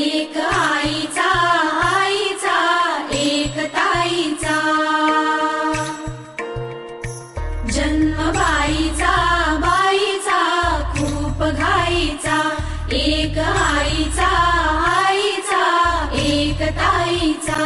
एक आईचा आईचा एक ताईचा जन्म बाईचा बाईचा खूप घाईचा एक आईचा आईचा एक ताईचा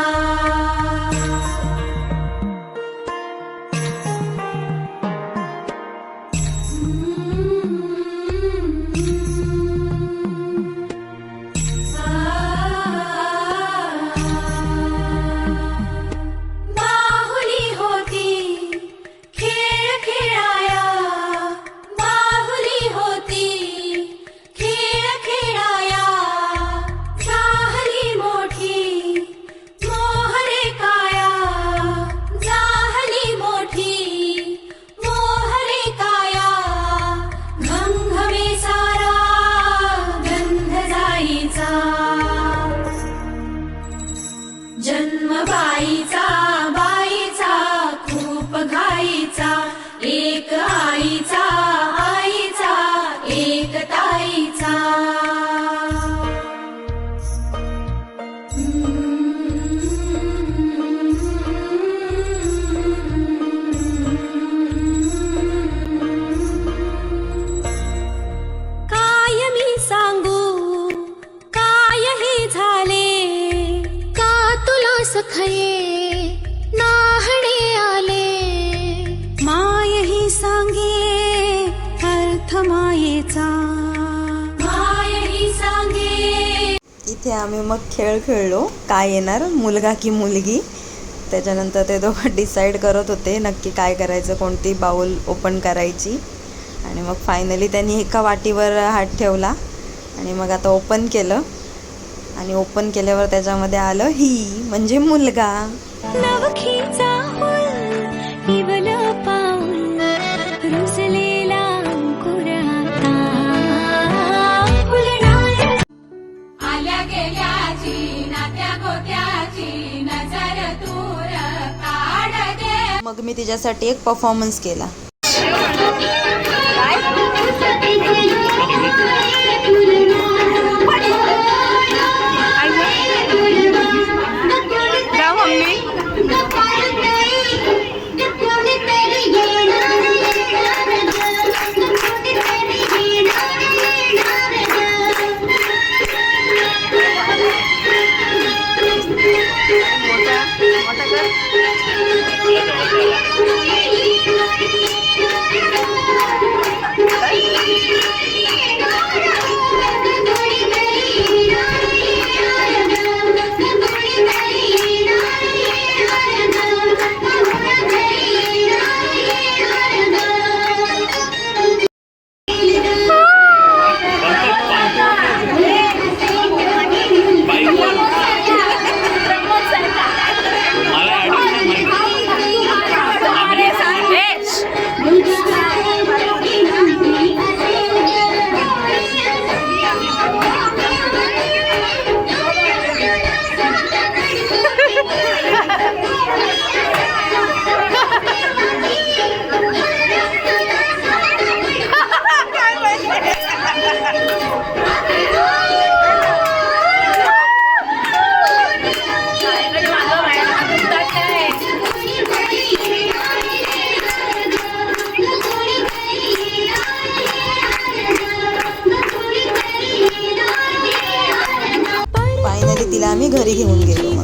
जन्म बाईचा बाईचा खूप घाईचा एक आईचा आईचा एक ताईचा काय मी सांगू काय हे झाले सखये नाहणे आले माय ही सांगे अर्थ मायेचा माय ही सांगे। इथे आम्ही मग खेळ खेळलो काय येणार मुलगा की मुलगी। त्याच्यानंतर ते दोघं डिसाईड करत होते नक्की काय करायचं कोणती बाउल ओपन करायची आणि मग फायनली त्यांनी एका वाटीवर हात ठेवला आणि मग आता ओपन केलं आणि ओपन केल्यावर त्याच्यामध्ये आलं ही म्हणजे मुलगा। नवखीचा इवल पाऊल रुसलेला अंकुराता आल्या गेल्याची नात्या गोत्याची नजर दूर काढ दे। मग मी तिच्यासाठी एक परफॉर्मन्स केला। तिला आम्ही घरी घेऊन गेलो।